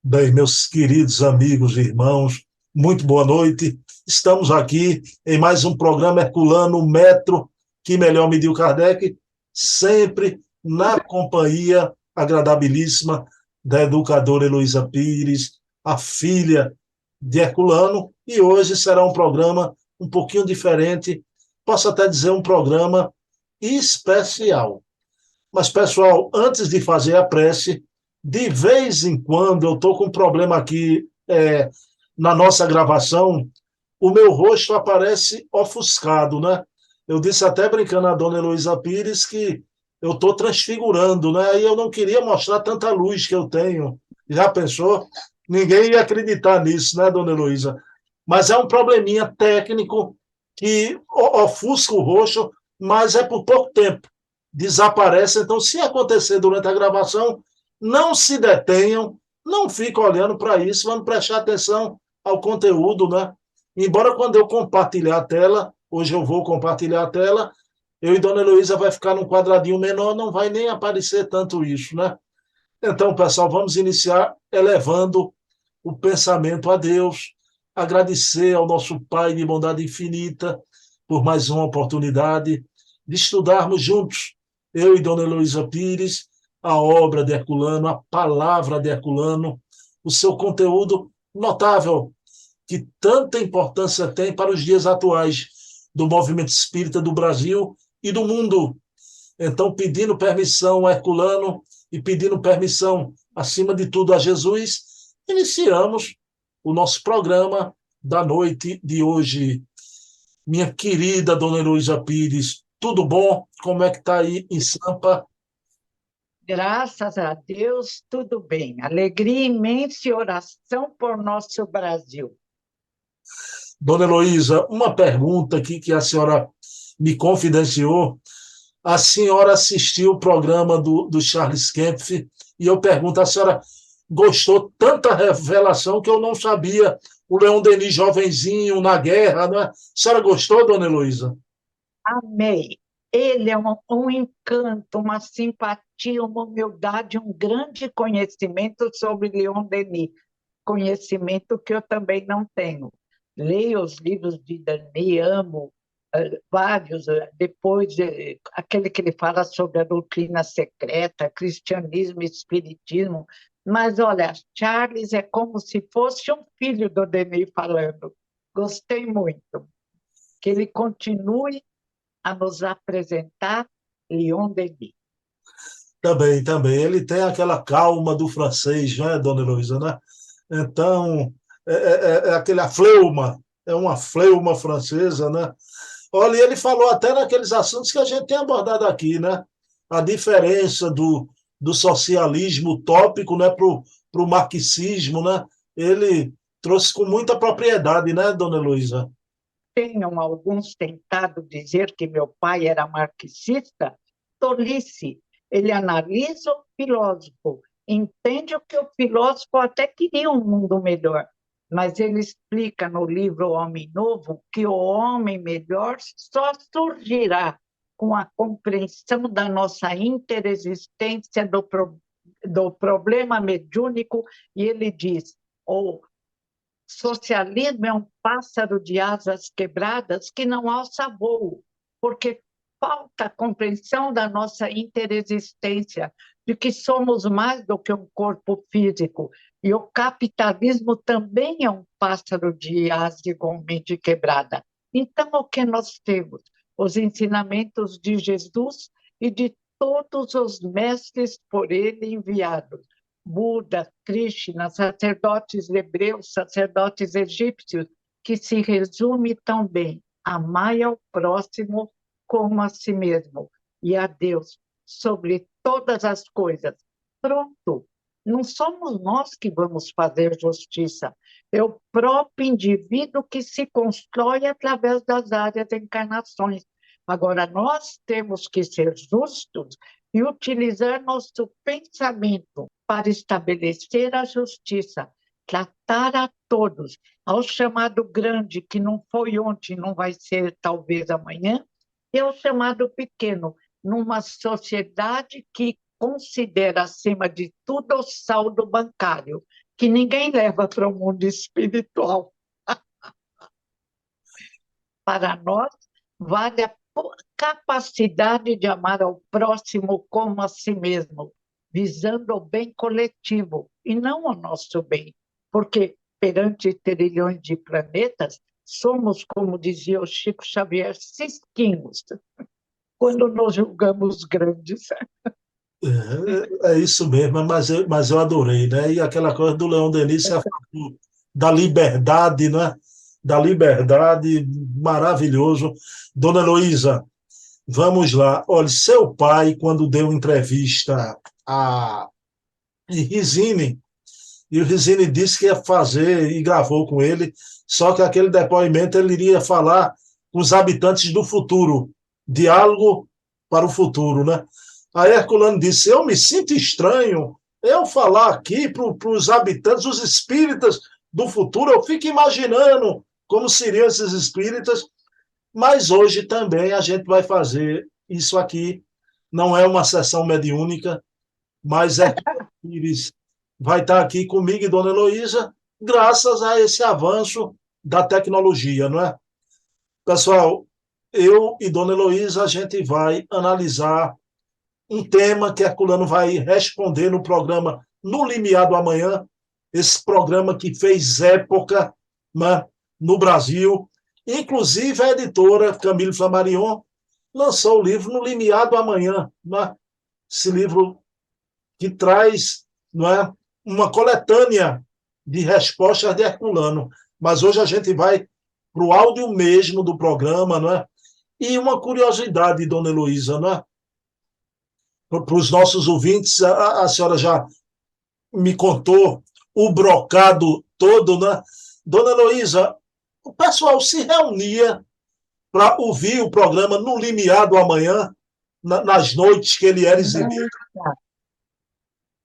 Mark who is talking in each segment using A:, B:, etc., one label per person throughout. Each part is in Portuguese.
A: Bem, meus queridos amigos e irmãos, muito boa noite. Estamos aqui em mais um programa Herculano Metro, que melhor mediu Kardec, sempre na companhia agradabilíssima da educadora Heloísa Pires, a filha de Herculano, e hoje será um programa um pouquinho diferente, posso até dizer um programa especial. Mas, pessoal, antes de fazer a prece, de vez em quando eu estou com um problema aqui na nossa gravação, o meu rosto aparece ofuscado, né? Eu disse até brincando à dona Heloísa Pires que eu estou transfigurando, né? E eu não queria mostrar tanta luz que eu tenho. Já pensou? Ninguém ia acreditar nisso, né, dona Heloísa? Mas é um probleminha técnico que ofusca o rosto, mas é por pouco tempo. Desaparece. Então, se acontecer durante a gravação, não se detenham, não fiquem olhando para isso, vamos prestar atenção ao conteúdo, né? Embora quando eu compartilhar a tela, hoje eu vou compartilhar a tela, eu e Dona Heloísa vai ficar num quadradinho menor, não vai nem aparecer tanto isso, né? Então, pessoal, vamos iniciar elevando o pensamento a Deus, agradecer ao nosso Pai de bondade infinita por mais uma oportunidade de estudarmos juntos, eu e Dona Heloísa Pires, a obra de Herculano, a palavra de Herculano, o seu conteúdo notável, que tanta importância tem para os dias atuais do movimento espírita do Brasil e do mundo. Então, pedindo permissão a Herculano e pedindo permissão, acima de tudo, a Jesus, iniciamos o nosso programa da noite de hoje. Minha querida Dona Heloísa Pires, tudo bom? Como é que está aí em Sampa?
B: Graças a Deus, tudo bem. Alegria imensa e oração por nosso Brasil.
A: Dona Heloísa, uma pergunta aqui que a senhora me confidenciou. A senhora assistiu o programa do Charles Kempf e eu pergunto, a senhora gostou tanta revelação que eu não sabia, o Leon Denis jovenzinho na guerra, não é? A senhora gostou, Dona Heloísa?
B: Amei. Ele é um encanto, uma simpatia, uma humildade, um grande conhecimento sobre Leon Denis, conhecimento que eu também não tenho. Leio os livros de Denis, amo vários, depois aquele que ele fala sobre a doutrina secreta, cristianismo e espiritismo, mas olha, Charles é como se fosse um filho do Denis falando. Gostei muito. Que ele continue a nos apresentar Leon Denis.
A: Também, também. Ele tem aquela calma do francês, não é, Dona Heloísa, né? Então, é aquele fleuma, é uma fleuma francesa, né? Olha, ele falou até naqueles assuntos que a gente tem abordado aqui, né? A diferença do socialismo utópico, né, para o marxismo, né? Ele trouxe com muita propriedade, né, Dona Heloísa?
B: Tenham alguns tentado dizer que meu pai era marxista, tolice. Ele analisa o filósofo, entende o que o filósofo até queria um mundo melhor, mas ele explica no livro Homem Novo que o homem melhor só surgirá com a compreensão da nossa interexistência do problema mediúnico, e ele diz, o socialismo é um pássaro de asas quebradas que não alça voo, porque falta a compreensão da nossa interexistência, de que somos mais do que um corpo físico. E o capitalismo também é um pássaro de asas igualmente quebrada. Então, o que nós temos? Os ensinamentos de Jesus e de todos os mestres por ele enviados. Buda, Krishna, sacerdotes hebreus, sacerdotes egípcios, que se resume tão bem: amai ao próximo como a si mesmo e a Deus sobre todas as coisas. Pronto, não somos nós que vamos fazer justiça, é o próprio indivíduo que se constrói através das várias encarnações. Agora, nós temos que ser justos e utilizar nosso pensamento para estabelecer a justiça, tratar a todos, ao chamado grande, que não foi ontem, não vai ser talvez amanhã, e ao chamado pequeno, numa sociedade que considera, acima de tudo, o saldo bancário. que ninguém leva para o mundo espiritual. Para nós, vale a capacidade de amar ao próximo como a si mesmo, visando o bem coletivo e não o nosso bem, porque perante trilhões de planetas, somos, como dizia o Chico Xavier, cisquinhos, quando nos julgamos grandes.
A: É isso mesmo, mas eu adorei, né? E aquela coisa do Leão Denis, você falou da liberdade, né? Da liberdade, maravilhoso. Dona Heloísa, vamos lá. Olha, seu pai, quando deu entrevista a Risine, e o Risine disse que ia fazer e gravou com ele, só que aquele depoimento ele iria falar com os habitantes do futuro, diálogo para o futuro, né? Aí Herculano disse: eu me sinto estranho eu falar aqui para os habitantes, os espíritas do futuro, eu fico imaginando como seriam esses espíritas, mas hoje também a gente vai fazer isso aqui, não é uma sessão mediúnica, mas Herculano Pires vai estar aqui comigo e Dona Heloísa, graças a esse avanço da tecnologia, não é? Pessoal, eu e Dona Heloísa, a gente vai analisar um tema que Herculano vai responder no programa No Limiar do Amanhã, esse programa que fez época, né, no Brasil. Inclusive, a editora Camille Flammarion lançou o livro No Limiar do Amanhã, né? Esse livro que traz, não é, uma coletânea de respostas de Herculano. Mas hoje a gente vai para o áudio mesmo do programa, não é? E uma curiosidade, Dona Heloísa, não é? Para os nossos ouvintes, a senhora já me contou o brocado todo, né? Dona Heloísa, o pessoal se reunia para ouvir o programa No Limiar do Amanhã, nas noites que ele era exibido.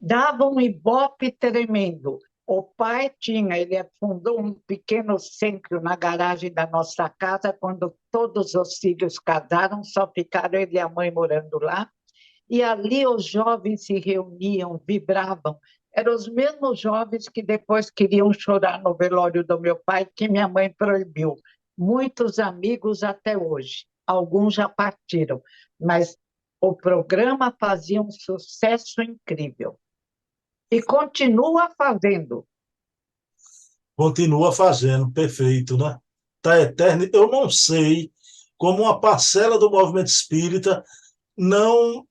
B: Dava um ibope tremendo. O pai tinha, ele fundou um pequeno centro na garagem da nossa casa, quando todos os filhos casaram, só ficaram ele e a mãe morando lá. E ali os jovens se reuniam, vibravam. Eram os mesmos jovens que depois queriam chorar no velório do meu pai, que minha mãe proibiu. Muitos amigos até hoje, alguns já partiram, mas o programa fazia um sucesso incrível. E continua fazendo.
A: Continua fazendo, perfeito, né? Está eterno. Eu não sei como uma parcela do movimento espírita não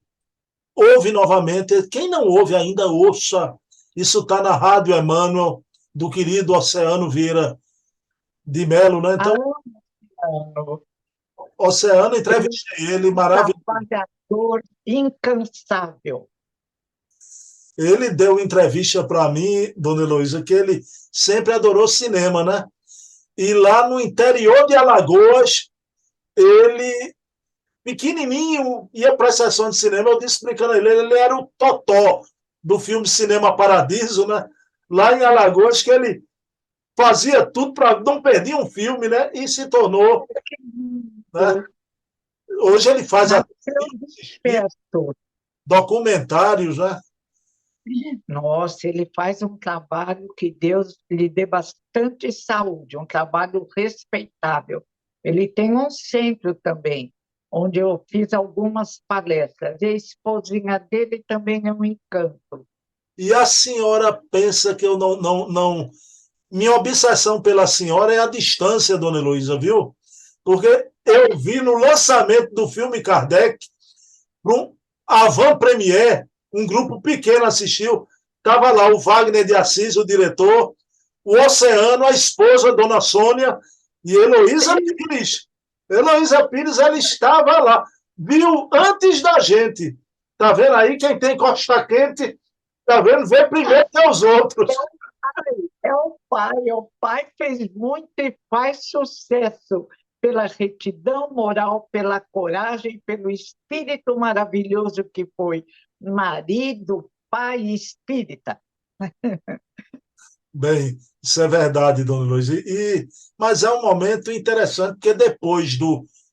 A: ouve novamente. Quem não ouve ainda, ouça. Isso está na Rádio Emmanuel, do querido Oceano Vieira de Melo, né? Então, Oceano, entrevistei ele, maravilhoso.
B: Trabalhador incansável.
A: Ele deu entrevista para mim, Dona Heloísa, que ele sempre adorou cinema, né? E lá no interior de Alagoas, ele, pequenininho, ia para a sessão de cinema, eu disse explicando a ele era o Totó do filme Cinema Paradiso, né? Lá em Alagoas, que ele fazia tudo para não perder um filme, né? E se tornou, né? Hoje ele faz documentários, né?
B: Nossa, ele faz um trabalho que Deus lhe dê bastante saúde, um trabalho respeitável. Ele tem um centro também, onde eu fiz algumas palestras. E a esposinha dele também é um encanto.
A: E a senhora pensa que eu não. Minha obsessão pela senhora é a distância, Dona Heloísa, viu? Porque eu vi no lançamento do filme Kardec, para um avant-première, um grupo pequeno assistiu, estava lá o Wagner de Assis, o diretor, o Oceano, a esposa, Dona Sônia, e Heloísa Pires. Heloísa Pires, ela estava lá, viu antes da gente. Tá vendo aí? Quem tem costa quente, tá vendo? Vê primeiro que os outros.
B: O pai fez muito e faz sucesso pela retidão moral, pela coragem, pelo espírito maravilhoso que foi marido, pai e espírita.
A: Bem, isso é verdade, Dona Luiz. Mas é um momento interessante, porque depois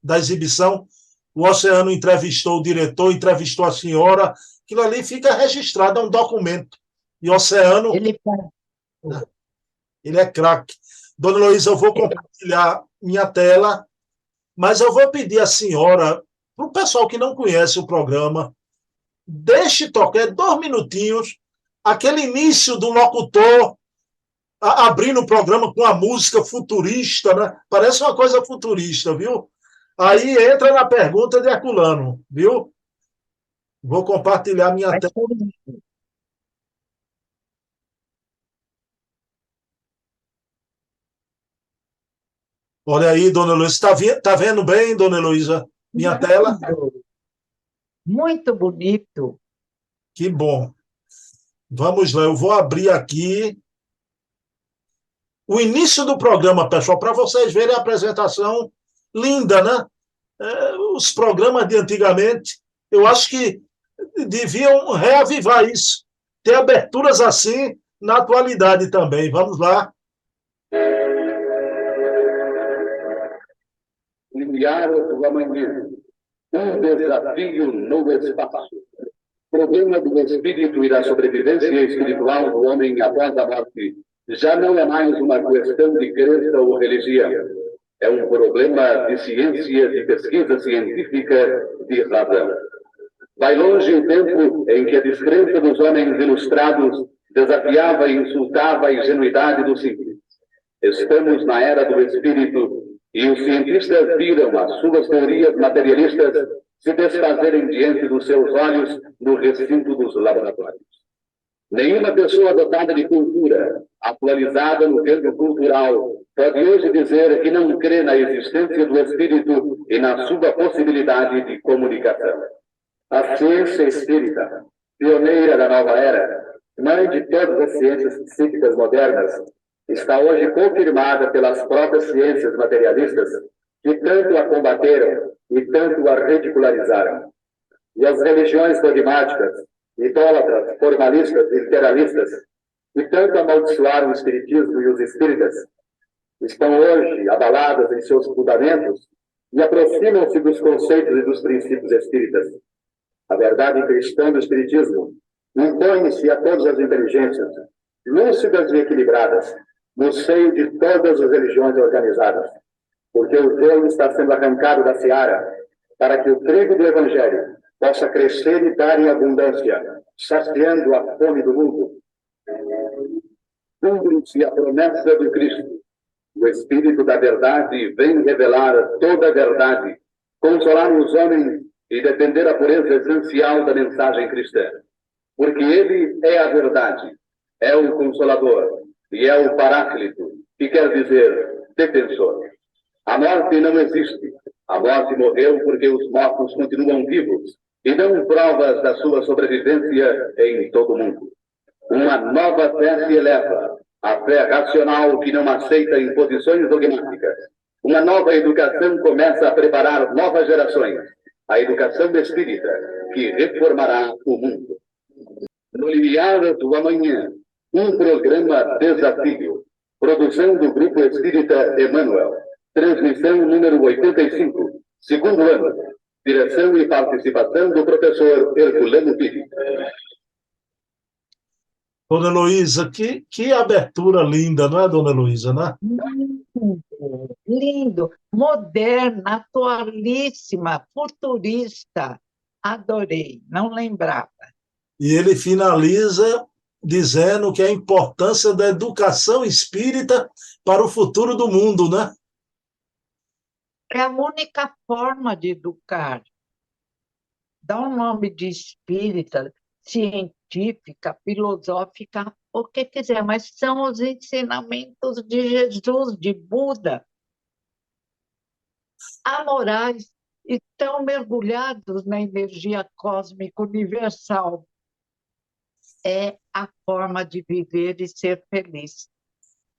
A: da exibição, o Oceano entrevistou o diretor, entrevistou a senhora, aquilo ali fica registrado, é um documento. E o Oceano Ele é craque. Dona Heloísa, eu vou compartilhar minha tela, mas eu vou pedir à senhora, para o pessoal que não conhece o programa, deixe tocar 2 minutinhos, aquele início do locutor abrindo o programa com a música futurista, né? Parece uma coisa futurista, viu? Aí entra na pergunta de Herculano, viu? Vou compartilhar minha tela. Olha aí, dona Heloísa. Está vendo bem, dona Heloísa, minha tela?
B: Muito bonito.
A: Que bom. Vamos lá, eu vou abrir aqui o início do programa, pessoal, para vocês verem a apresentação linda, né? Os programas de antigamente, eu acho que deviam reavivar isso, ter aberturas assim na atualidade também. Vamos lá.
C: Enviar o amanhã, um desafio no espaço. Problema do espírito e da sobrevivência espiritual do homem após a morte já não é mais uma questão de crença ou religião. É um problema de ciência, de pesquisa científica, de razão. Vai longe o tempo em que a descrença dos homens ilustrados desafiava e insultava a ingenuidade do simples. Estamos na era do espírito e os cientistas viram as suas teorias materialistas se desfazerem diante dos seus olhos no recinto dos laboratórios. Nenhuma pessoa dotada de cultura, atualizada no campo cultural, pode hoje dizer que não crê na existência do espírito e na sua possibilidade de comunicação. A ciência espírita, pioneira da nova era, mãe de todas as ciências psíquicas modernas, está hoje confirmada pelas próprias ciências materialistas que tanto a combateram e tanto a ridicularizaram. E as religiões dogmáticas, idólatras, formalistas e literalistas, que tanto amaldiçoaram o espiritismo e os espíritas, estão hoje abaladas em seus fundamentos e aproximam-se dos conceitos e dos princípios espíritas. A verdade cristã do espiritismo impõe-se a todas as inteligências, lúcidas e equilibradas, no seio de todas as religiões organizadas, porque o joio está sendo arrancado da seara para que o trigo do Evangelho possa crescer e dar em abundância, saciando a fome do mundo. Cumpre-se a promessa do Cristo. O Espírito da Verdade vem revelar toda a verdade, consolar os homens e defender a pureza essencial da mensagem cristã. Porque Ele é a verdade, é o Consolador e é o Paráclito, que quer dizer defensor. A morte não existe. A morte morreu porque os mortos continuam vivos e dão provas da sua sobrevivência em todo o mundo. Uma nova fé se eleva, a fé racional que não aceita imposições dogmáticas. Uma nova educação começa a preparar novas gerações, a educação espírita, que reformará o mundo. No limiar do amanhã, um programa desafio, produção do Grupo Espírita Emmanuel, transmissão número 85, segundo ano, direção e participação do professor Herculano Pires.
A: Dona Heloísa, que abertura linda, não é, dona Heloísa, né?
B: Lindo, moderna, atualíssima, futurista. Adorei, não lembrava.
A: E ele finaliza dizendo que a importância da educação espírita para o futuro do mundo, né?
B: É a única forma de educar. Dá um nome de espírita, científica, filosófica, o que quiser, mas são os ensinamentos de Jesus, de Buda, amorais, estão mergulhados na energia cósmica universal. É a forma de viver e ser feliz.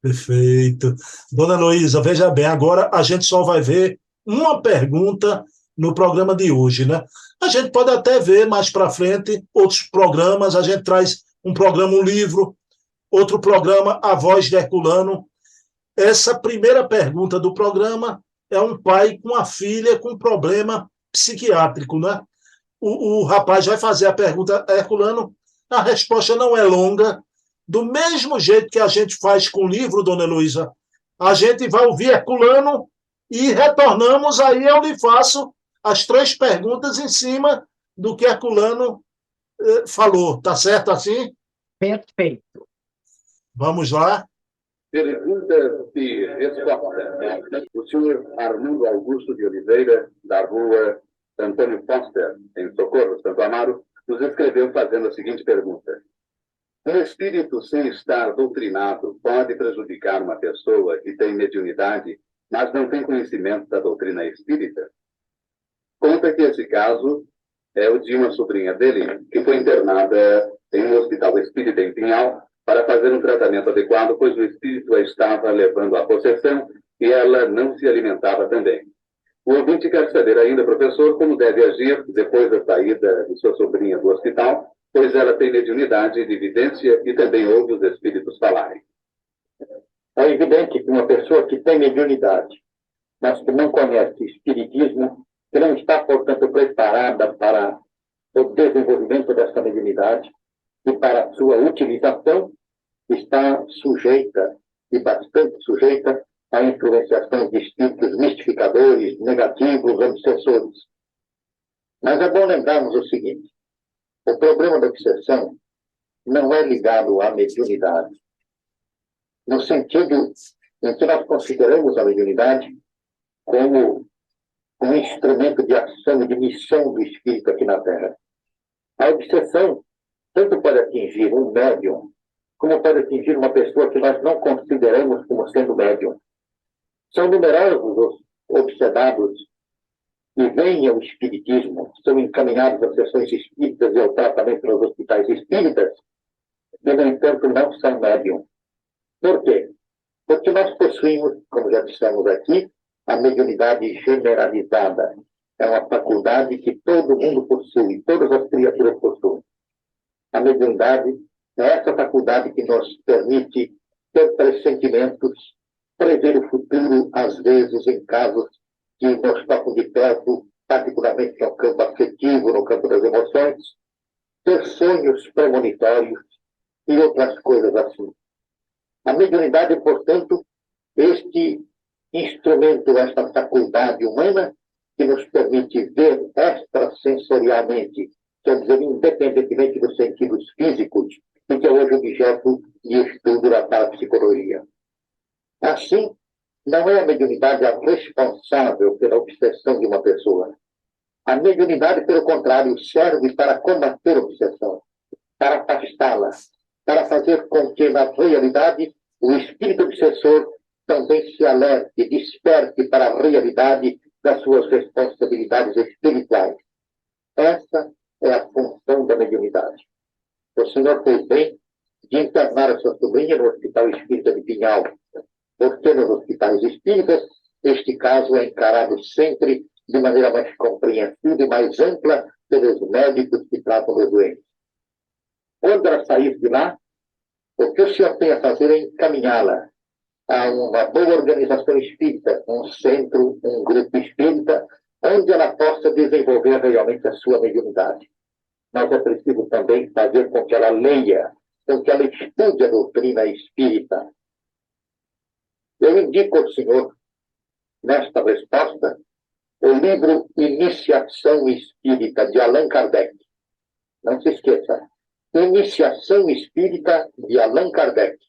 A: Perfeito. Dona Heloísa, veja bem, agora a gente só vai ver uma pergunta no programa de hoje, né? A gente pode até ver mais para frente outros programas, a gente traz um programa, um livro, outro programa, A Voz de Herculano. Essa primeira pergunta do programa é um pai com a filha com problema psiquiátrico, né? O rapaz vai fazer a pergunta a Herculano, a resposta não é longa, Do mesmo jeito que a gente faz com o livro, dona Heloísa, a gente vai ouvir Herculano e retornamos, aí eu lhe faço as 3 perguntas em cima do que Herculano falou. Tá certo assim?
B: Perfeito.
A: Vamos lá.
C: Perguntas e respostas. O senhor Armando Augusto de Oliveira, da rua Antônio Foster, em Socorro, Santo Amaro, nos escreveu fazendo a seguinte pergunta. Um espírito sem estar doutrinado pode prejudicar uma pessoa que tem mediunidade, mas não tem conhecimento da doutrina espírita? Conta que esse caso é o de uma sobrinha dele, que foi internada em um hospital espírita em Pinhal para fazer um tratamento adequado, pois o espírito a estava levando à possessão e ela não se alimentava também. O ouvinte quer saber ainda, professor, como deve agir depois da saída de sua sobrinha do hospital, pois ela tem mediunidade de evidência e também ouve os espíritos falarem.
D: É evidente que uma pessoa que tem mediunidade, mas que não conhece espiritismo, que não está, portanto, preparada para o desenvolvimento dessa mediunidade e para a sua utilização, está sujeita, e bastante sujeita, à influenciação de espíritos mistificadores, negativos, obsessores. Mas é bom lembrarmos o seguinte: o problema da obsessão não é ligado à mediunidade, no sentido em que nós consideramos a mediunidade como um instrumento de ação e de missão do espírito aqui na Terra. A obsessão tanto pode atingir um médium, como pode atingir uma pessoa que nós não consideramos como sendo médium. São numerosos os obsedados que vêm ao espiritismo, são encaminhados às sessões espíritas e ao tratamento nos hospitais espíritas, e, no entanto, não são médium. Por quê? Porque nós possuímos, como já dissemos aqui, a mediunidade generalizada. É uma faculdade que todo mundo possui, todas as criaturas possuem. A mediunidade é essa faculdade que nos permite ter pressentimentos, prever o futuro, às vezes, em casos que nos tocam de perto, particularmente no campo afetivo, no campo das emoções, ter sonhos premonitórios e outras coisas assim. A mediunidade, portanto, este instrumento, esta faculdade humana que nos permite ver extrasensorialmente, quer dizer, independentemente dos sentidos físicos, e que é hoje objeto de estudo da parapsicologia. Assim, não é a mediunidade a responsável pela obsessão de uma pessoa. A mediunidade, pelo contrário, serve para combater a obsessão, para afastá-la, para fazer com que, na realidade, o espírito obsessor também se alerte, desperte para a realidade das suas responsabilidades espirituais. Essa é a função da mediunidade. O senhor fez bem de internar a sua sobrinha no Hospital Espírita de Pinhal, porque nos hospitais espíritas este caso é encarado sempre de maneira mais compreensiva e mais ampla pelos médicos que tratam dos doentes. Quando ela sair de lá, o que o senhor tem a fazer é encaminhá-la a uma boa organização espírita, um centro, um grupo espírita, onde ela possa desenvolver realmente a sua mediunidade. Mas é preciso também fazer com que ela leia, com que ela estude a doutrina espírita. Eu indico ao senhor, nesta resposta, o livro Iniciação Espírita, de Allan Kardec. Não se esqueça, Iniciação Espírita, de Allan Kardec.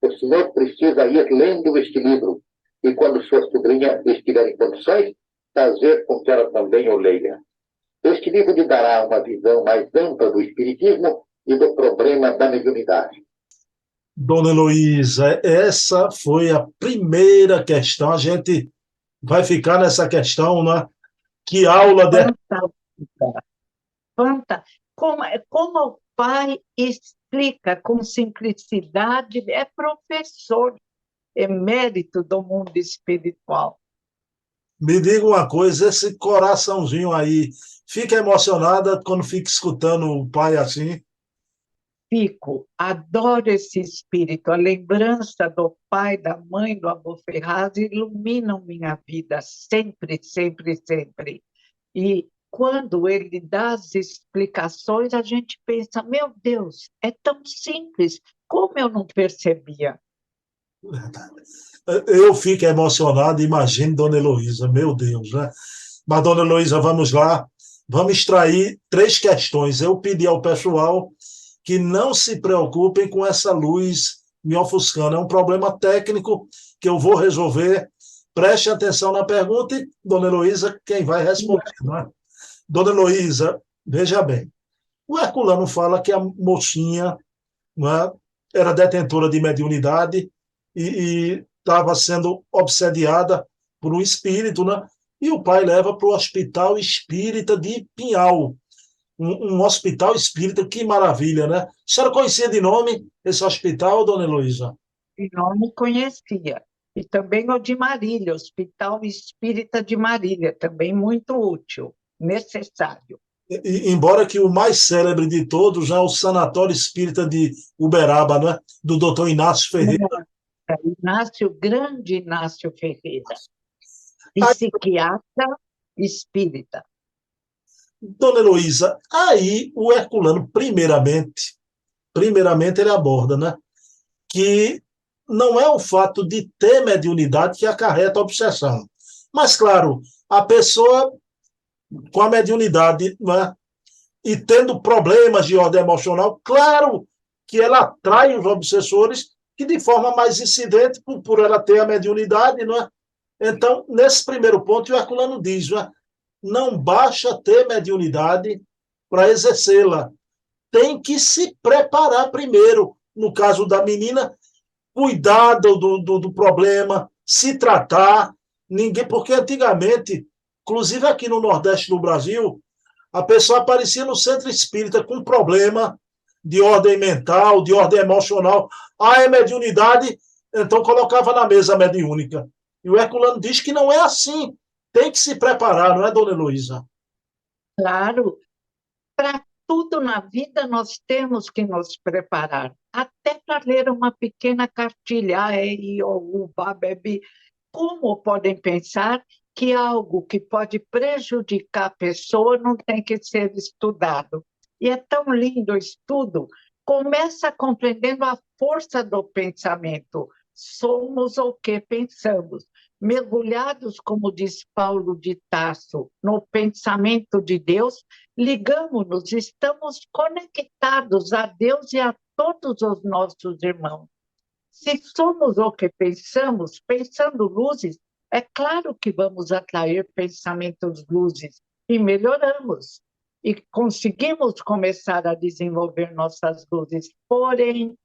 D: O senhor precisa ir lendo este livro, e quando sua sobrinha estiver em condições, fazer com que ela também o leia. Este livro lhe dará uma visão mais ampla do espiritismo e do problema da mediunidade.
A: Dona Heloísa, essa foi a primeira questão. A gente vai ficar nessa questão, né? Que aula de...
B: Como o pai explica com simplicidade, é professor emérito do mundo espiritual.
A: Me diga uma coisa, esse coraçãozinho aí, fica emocionada quando fica escutando o pai assim?
B: Fico, adoro esse espírito, a lembrança do pai, da mãe, do avô Ferraz iluminam minha vida sempre, sempre, sempre. E quando ele dá as explicações, a gente pensa, meu Deus, é tão simples, Como eu não percebia?
A: Eu fico emocionado, imagine Dona Heloísa, meu Deus, né? Mas, Dona Heloísa, vamos lá, vamos extrair 3 questões. Eu pedi ao pessoal que não se preocupem com essa luz me ofuscando. É um problema técnico que eu vou resolver. Preste atenção na pergunta e, Dona Heloísa, quem vai responder, né? Dona Heloísa, veja bem, o Herculano fala que a mocinha, né, era detentora de mediunidade e estava sendo obsediada por um espírito, né? E o pai leva para o Hospital Espírita de Pinhal, um hospital espírita, que maravilha, né? A senhora conhecia de nome esse hospital, Dona Heloísa?
B: E não conhecia. E também o de Marília, Hospital Espírita de Marília, também muito útil, necessário.
A: Embora que o mais célebre de todos é o Sanatório Espírita de Uberaba, né? Do doutor Inácio Ferreira.
B: Inácio, grande Inácio Ferreira,
A: Aí,
B: psiquiatra espírita.
A: Dona Heloísa, aí o Herculano, primeiramente ele aborda, né? Que não é o fato de ter mediunidade que acarreta a obsessão. Mas, claro, a pessoa com a mediunidade, né, e tendo problemas de ordem emocional, claro que ela atrai os obsessores que de forma mais incidente, por ela ter a mediunidade, não é? Então, nesse primeiro ponto, o Herculano diz, não é? Não basta ter mediunidade para exercê-la. Tem que se preparar primeiro. No caso da menina, cuidar do problema, se tratar. Ninguém, porque antigamente, inclusive aqui no Nordeste do Brasil, a pessoa aparecia no centro espírita com problema de ordem mental, de ordem emocional. Ah, é mediunidade, então colocava na mesa mediúnica. E o Herculano diz que não é assim. Tem que se preparar, não é, Dona Heloísa?
B: Claro, para tudo na vida nós temos que nos preparar, até para ler uma pequena cartilha, A, E, I, O, U, B, B, B. Como podem pensar que algo que pode prejudicar a pessoa não tem que ser estudado? E é tão lindo o estudo. Começa compreendendo a força do pensamento. Somos o que pensamos. Mergulhados, como diz Paulo de Tarso, no pensamento de Deus, ligamos-nos, estamos conectados a Deus e a todos os nossos irmãos. Se somos o que pensamos, pensando luzes, é claro que vamos atrair pensamentos luzes e melhoramos. E conseguimos começar a desenvolver nossas luzes. Porém,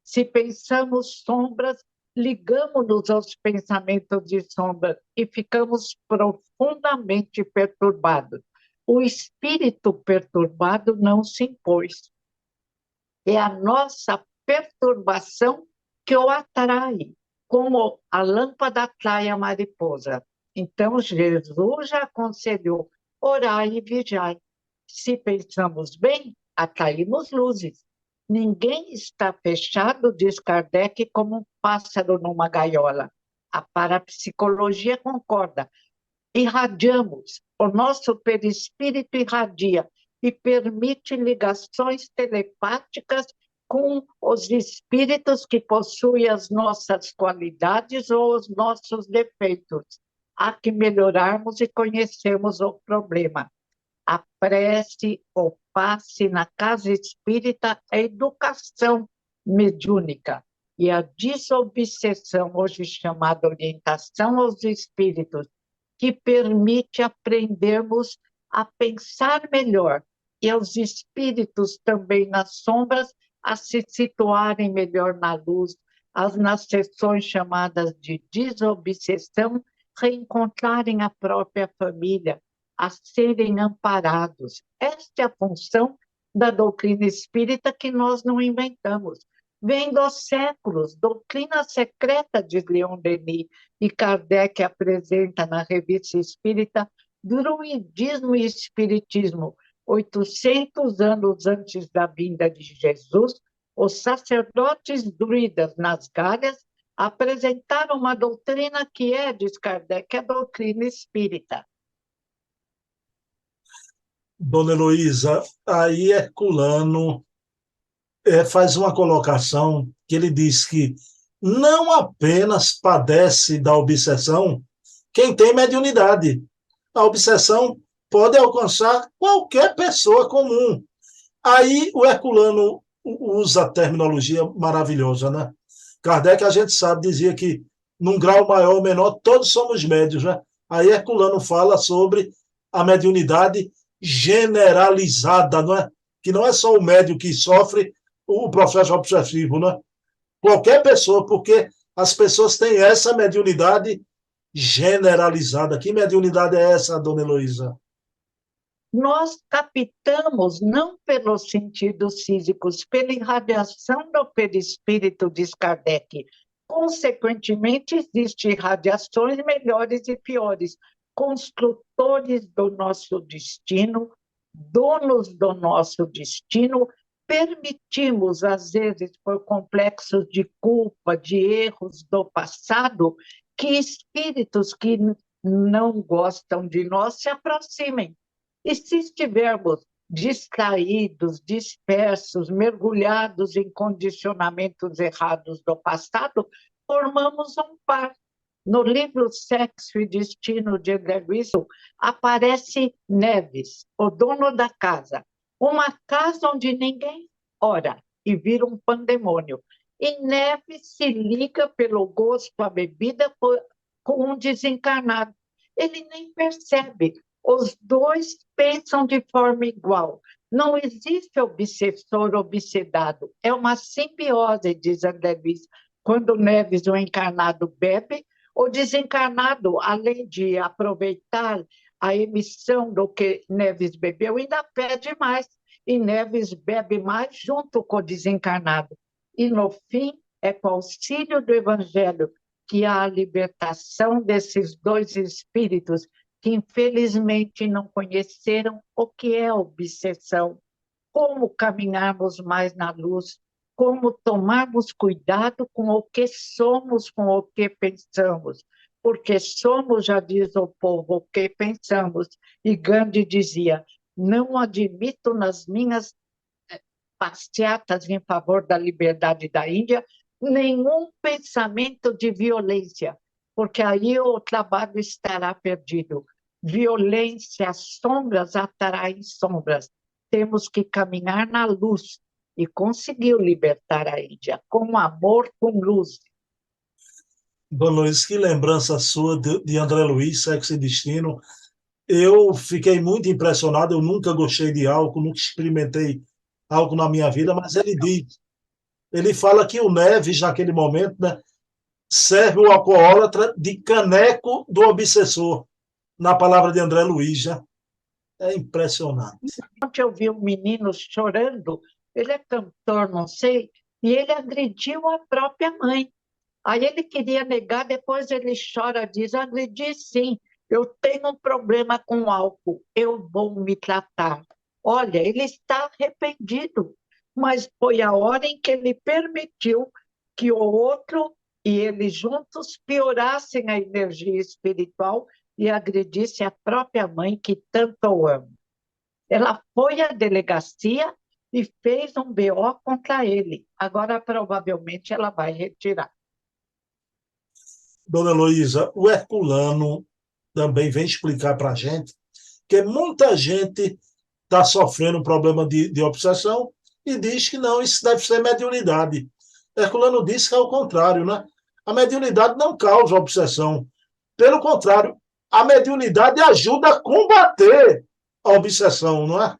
B: se pensamos sombras, ligamos-nos aos pensamentos de sombra e ficamos profundamente perturbados. O espírito perturbado não se impôs. É a nossa perturbação que o atrai, como a lâmpada atrai a mariposa. Então, Jesus já aconselhou: orai e vigiai. Se pensamos bem, atraímos luzes. Ninguém está fechado, diz Kardec, como um pássaro numa gaiola. A parapsicologia concorda. Irradiamos, o nosso perispírito irradia e permite ligações telepáticas com os espíritos que possuem as nossas qualidades ou os nossos defeitos. Há que melhorarmos e conhecermos o problema. A prece, o passe na casa espírita é educação mediúnica. E a desobsessão, hoje chamada orientação aos espíritos, que permite aprendermos a pensar melhor e aos espíritos também nas sombras a se situarem melhor na luz, nas sessões chamadas de desobsessão, reencontrarem a própria família, a serem amparados. Esta é a função da doutrina espírita que nós não inventamos. Vem dos séculos, doutrina secreta de Leon Denis, e Kardec apresenta na Revista Espírita Druidismo e Espiritismo. 800 anos antes da vinda de Jesus, os sacerdotes druidas nas Galhas apresentaram uma doutrina que é, diz Kardec, a doutrina espírita.
A: Dona Heloísa, aí Herculano, faz uma colocação que ele diz que não apenas padece da obsessão quem tem mediunidade. A obsessão pode alcançar qualquer pessoa comum. Aí o Herculano usa a terminologia maravilhosa, né? Kardec, a gente sabe, dizia que num grau maior ou menor, todos somos médios, né? Aí Herculano fala sobre a mediunidade generalizada, não é? Que não é só o médium que sofre o processo obsessivo, né? Qualquer pessoa, porque as pessoas têm essa mediunidade generalizada. Que mediunidade é essa, dona Heloísa?
B: Nós captamos, não pelos sentidos físicos, pela irradiação do perispírito, diz Kardec. Consequentemente, existem radiações melhores e piores, construtores do nosso destino, donos do nosso destino. Permitimos, às vezes, por complexos de culpa, de erros do passado, que espíritos que não gostam de nós se aproximem. E se estivermos distraídos, dispersos, mergulhados em condicionamentos errados do passado, formamos um par. No livro Sexo e Destino de André Luizo, aparece Neves, o dono da casa. Uma casa onde ninguém ora e vira um pandemônio. E Neves se liga pelo gosto à bebida com um desencarnado. Ele nem percebe. Os dois pensam de forma igual. Não existe obsessor obsedado. É uma simbiose, diz André Luiz. Quando Neves, o encarnado, bebe, o desencarnado, além de aproveitar a emissão do que Neves bebeu, ainda pede mais. E Neves bebe mais junto com o desencarnado. E, no fim, é com o auxílio do Evangelho que há a libertação desses dois espíritos que infelizmente não conheceram o que é obsessão, como caminharmos mais na luz, como tomarmos cuidado com o que somos, com o que pensamos, porque somos, já diz o povo, o que pensamos. E Gandhi dizia, não admito nas minhas passeatas em favor da liberdade da Índia nenhum pensamento de violência, porque aí o trabalho estará perdido. Violência, sombras atraem sombras. Temos que caminhar na luz e conseguiu libertar a Índia, com amor, com luz.
A: Dona Luiz, que lembrança sua de André Luiz, Sexo e Destino. Eu fiquei muito impressionado, eu nunca gostei de álcool, nunca experimentei álcool na minha vida, mas ele fala que o Neves, naquele momento, né, serve o alcoólatra de caneco do obsessor, na palavra de André Luiz, já. É impressionante.
B: Ontem eu vi um menino chorando, ele é cantor, não sei, e ele agrediu a própria mãe. Aí ele queria negar, depois ele chora, diz, agredi sim, eu tenho um problema com álcool, eu vou me tratar. Olha, ele está arrependido, mas foi a hora em que ele permitiu que o outro e ele juntos piorassem a energia espiritual e agredisse a própria mãe que tanto o ama. Ela foi à delegacia e fez um BO contra ele. Agora, provavelmente, ela vai retirar.
A: Dona Heloísa, o Herculano também vem explicar para a gente que muita gente está sofrendo um problema de obsessão e diz que não, isso deve ser mediunidade. Herculano disse que é o contrário, né? A mediunidade não causa obsessão. Pelo contrário, a mediunidade ajuda a combater a obsessão, não é?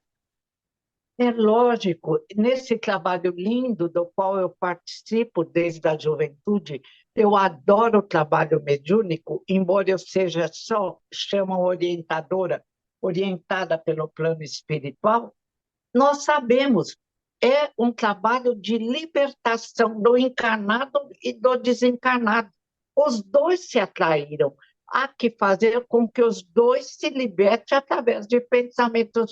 B: É lógico, nesse trabalho lindo do qual eu participo desde a juventude, eu adoro o trabalho mediúnico, embora eu seja só, chamam orientadora, orientada pelo plano espiritual, nós sabemos, é um trabalho de libertação do encarnado e do desencarnado. Os dois se atraíram. Há que fazer com que os dois se libertem através de pensamentos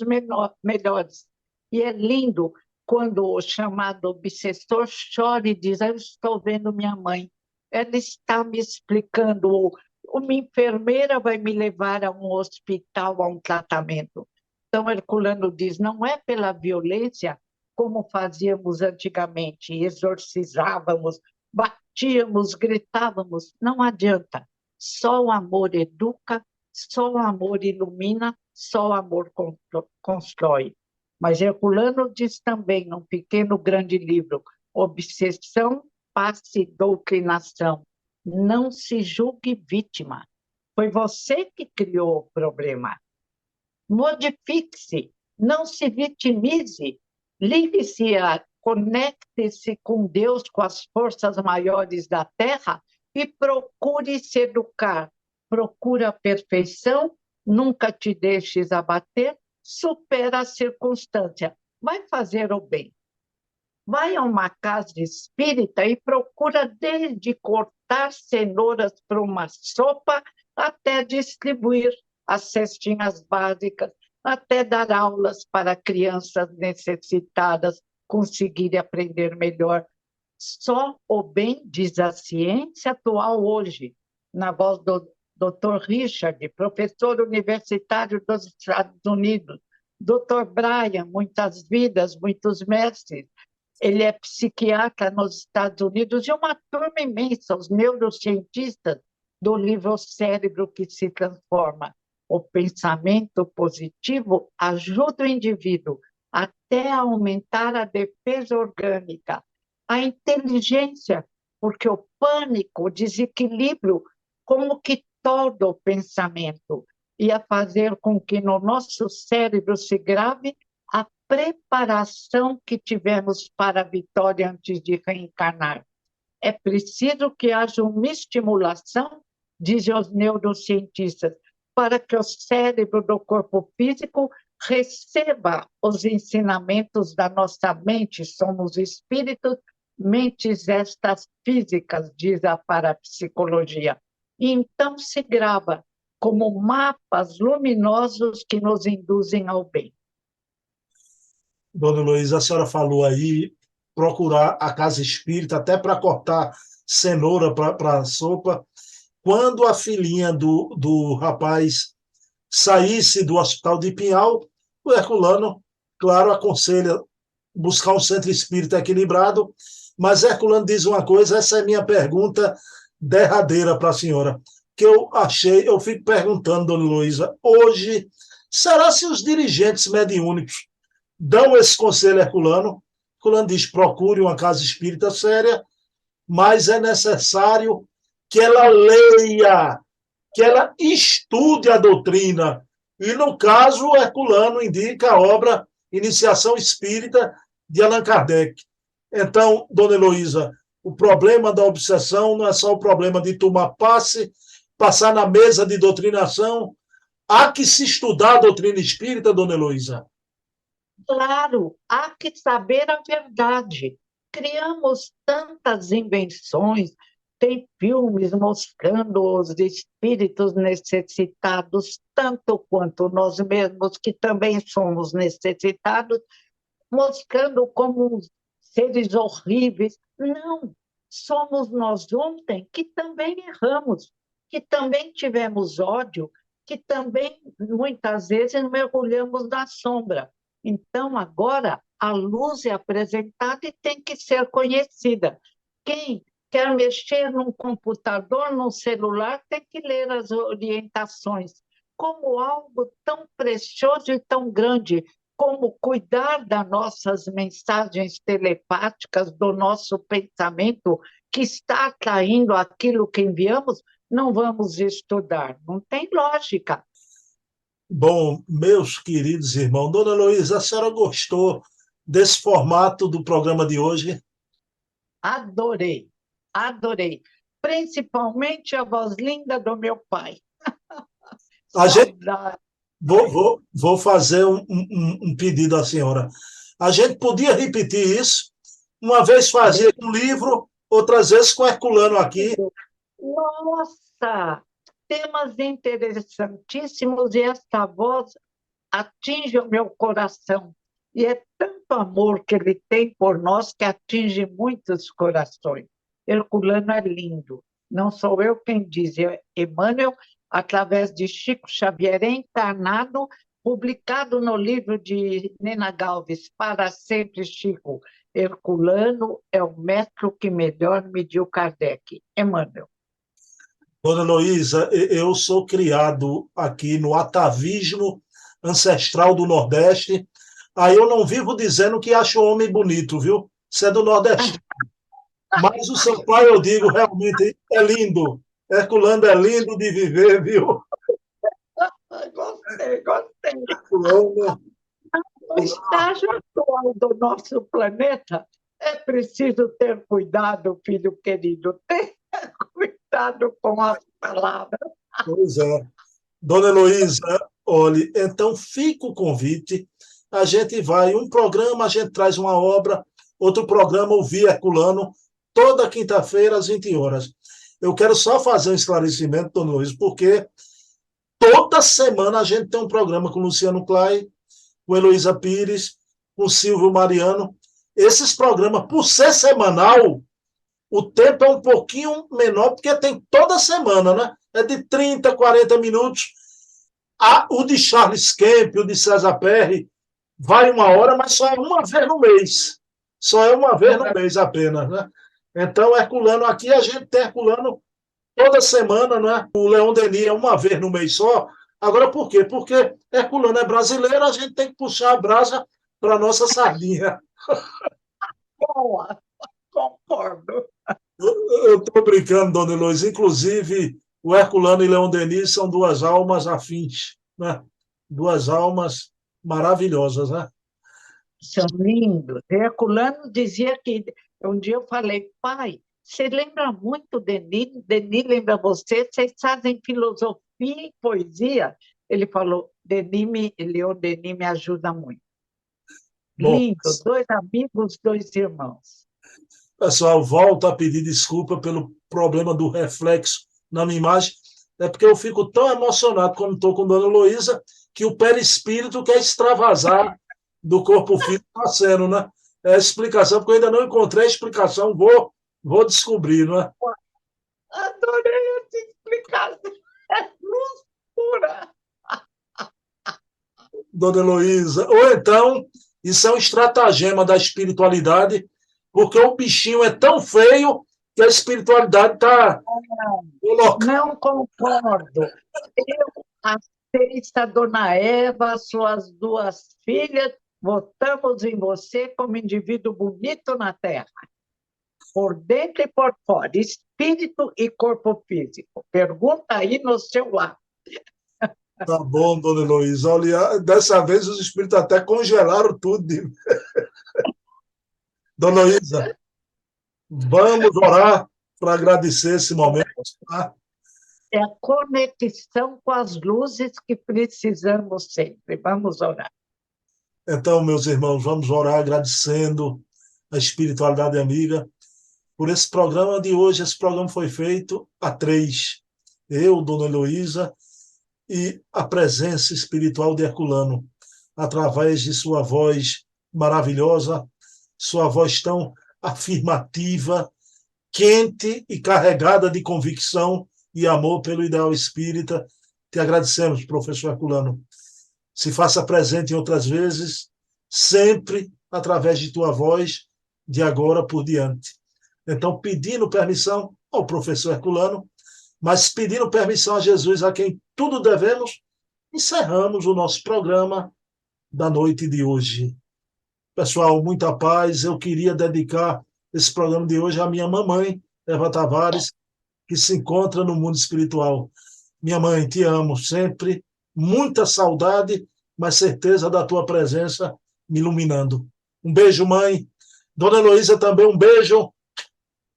B: melhores. E é lindo quando o chamado obsessor chora e diz, eu estou vendo minha mãe, ela está me explicando, uma enfermeira vai me levar a um hospital, a um tratamento. Então, Herculano diz, não é pela violência, como fazíamos antigamente, exorcizávamos, batíamos, gritávamos. Não adianta. Só o amor educa, só o amor ilumina, só o amor constrói. Mas Herculano diz também, num pequeno grande livro, Obsessão, Passe e Doutrinação. Não se julgue vítima. Foi você que criou o problema. Modifique-se, não se vitimize, ligue-se, conecte-se com Deus, com as forças maiores da Terra e procure se educar. Procure a perfeição, nunca te deixes abater, supera a circunstância. Vai fazer o bem. Vai a uma casa espírita e procura desde cortar cenouras para uma sopa até distribuir as cestinhas básicas, até dar aulas para crianças necessitadas conseguirem aprender melhor. Só o bem, diz a ciência atual hoje, na voz do Dr. Richard, professor universitário dos Estados Unidos, Dr. Brian, muitas vidas, muitos mestres. Ele é psiquiatra nos Estados Unidos e uma turma imensa, os neurocientistas do livro O Cérebro que se Transforma. O pensamento positivo ajuda o indivíduo até a aumentar a defesa orgânica, a inteligência, porque o pânico, o desequilíbrio, como que todo o pensamento, ia fazer com que no nosso cérebro se grave a preparação que tivemos para a vitória antes de reencarnar. É preciso que haja uma estimulação, dizem os neurocientistas, para que o cérebro do corpo físico receba os ensinamentos da nossa mente. Somos espíritos, mentes estas físicas, diz a parapsicologia. E então se grava como mapas luminosos que nos induzem ao bem.
A: Dona Heloísa, a senhora falou aí procurar a casa espírita até para cortar cenoura para a sopa. Quando a filhinha do rapaz saísse do hospital de Pinhal, o Herculano, claro, aconselha buscar um centro espírita equilibrado, mas Herculano diz uma coisa, essa é minha pergunta derradeira para a senhora, que eu fico perguntando, Dona Heloísa, hoje, será se os dirigentes mediúnicos dão esse conselho a Herculano? Herculano diz, procure uma casa espírita séria, mas é necessário que ela leia, que ela estude a doutrina. E, no caso, o Herculano indica a obra Iniciação Espírita de Allan Kardec. Então, Dona Heloísa, o problema da obsessão não é só o problema de tomar passe, passar na mesa de doutrinação. Há que se estudar a doutrina espírita, Dona Heloísa.
B: Claro, há que saber a verdade. Criamos tantas invenções, tem filmes mostrando os espíritos necessitados, tanto quanto nós mesmos, que também somos necessitados, mostrando como seres horríveis. Não, somos nós ontem que também erramos, que também tivemos ódio, que também, muitas vezes, mergulhamos na sombra. Então, agora, a luz é apresentada e tem que ser conhecida. Quem quer mexer num computador, num celular, tem que ler as orientações, como algo tão precioso e tão grande, como cuidar das nossas mensagens telepáticas, do nosso pensamento, que está atraindo aquilo que enviamos, não vamos estudar. Não tem lógica.
A: Bom, meus queridos irmãos, Dona Heloísa, a senhora gostou desse formato do programa de hoje?
B: Adorei, adorei. Principalmente a voz linda do meu pai.
A: A gente, vou fazer um pedido à senhora. A gente podia repetir isso, uma vez fazia com livro, outras vezes com Herculano aqui.
B: Nossa, temas interessantíssimos e esta voz atinge o meu coração. E é tanto amor que ele tem por nós que atinge muitos corações. Herculano é lindo. Não sou eu quem diz, é Emmanuel, através de Chico Xavier, encarnado publicado no livro de Nina Galves, Para Sempre Chico, Herculano é o metro que melhor mediu Kardec. Emmanuel.
A: Dona Heloísa, eu sou criado aqui no atavismo ancestral do Nordeste. Aí eu não vivo dizendo que acho o homem bonito, viu? Isso é do Nordeste. Mas o seu pai, eu digo, realmente é lindo. Herculano é lindo de viver, viu?
B: Gostei.
A: Herculano.
B: No estágio atual do nosso planeta, é preciso ter cuidado, filho querido. Tenha cuidado com as palavras.
A: Pois é. Dona Heloísa, olhe, então fica o convite. A gente vai, um programa, a gente traz uma obra, outro programa, o Via Herculano, toda quinta-feira, às 20 horas. Eu quero só fazer um esclarecimento, Dona Heloísa, porque toda semana a gente tem um programa com o Luciano Clay, com Heloísa Pires, com o Silvio Mariano. Esses programas, por ser semanal, o tempo é um pouquinho menor, porque tem toda semana, né? É de 30, 40 minutos. O de Charles Kemp, o de César Perry, vai uma hora, mas só é uma vez no mês. Só é uma vez no mês apenas, né? Então, Herculano, aqui a gente tem Herculano toda semana, né? O Leon Denis é uma vez no mês só. Agora, por quê? Porque Herculano é brasileiro, a gente tem que puxar a brasa para a nossa sardinha.
B: Boa, concordo.
A: Eu estou brincando, Dona Heloísa. Inclusive, o Herculano e Leon Denis são duas almas afins, né? Duas almas maravilhosas, né?
B: São lindos. Herculano dizia que... Um dia eu falei, pai, você lembra muito Denis? Denis lembra você? Vocês fazem filosofia e poesia? Ele falou, Leon Denis me ajuda muito.
A: Bom,
B: Lindo, dois amigos, dois irmãos.
A: pessoal, volto a pedir desculpa pelo problema do reflexo na minha imagem. É porque eu fico tão emocionado quando estou com Dona Heloísa que o perispírito quer extravasar do corpo físico nascendo, né? É a explicação, porque eu ainda não encontrei a explicação, vou descobrir, não é?
B: Adorei essa explicação. É luz pura.
A: Dona Heloísa. Ou então, isso é um estratagema da espiritualidade, porque o bichinho é tão feio que a espiritualidade está colocando.
B: Não concordo. Eu, a sexta, Dona Eva, suas duas filhas, votamos em você como indivíduo bonito na Terra, por dentro e por fora, espírito e corpo físico. Pergunta aí no seu lado.
A: Tá bom, Dona Heloísa. Olha, dessa vez os espíritos até congelaram tudo. Dona Heloísa, vamos orar para agradecer esse momento. Tá?
B: É a conexão com as luzes que precisamos sempre. Vamos orar.
A: Então, meus irmãos, vamos orar agradecendo a espiritualidade amiga por esse programa de hoje. Esse programa foi feito a três. Eu, Dona Heloísa, e a presença espiritual de Herculano, através de sua voz maravilhosa, sua voz tão afirmativa, quente e carregada de convicção e amor pelo ideal espírita. Te agradecemos, professor Herculano. Se faça presente em outras vezes, sempre através de tua voz, de agora por diante. Então, pedindo permissão ao professor Herculano, mas pedindo permissão a Jesus, a quem tudo devemos, encerramos o nosso programa da noite de hoje. Pessoal, muita paz. Eu queria dedicar esse programa de hoje à minha mamãe, Eva Tavares, que se encontra no mundo espiritual. Minha mãe, te amo sempre, muita saudade, mas certeza da tua presença me iluminando. Um beijo, mãe. Dona Heloísa também, um beijo.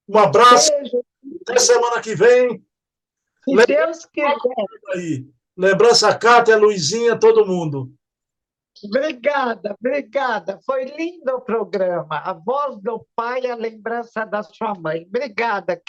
A: Um abraço.
B: Beijo.
A: Até semana que vem.
B: Se Deus quiser.
A: Aí. Lembrança, Cátia, Luizinha, todo mundo.
B: Obrigada, obrigada. Foi lindo o programa. A voz do pai e a lembrança da sua mãe. Obrigada, querida.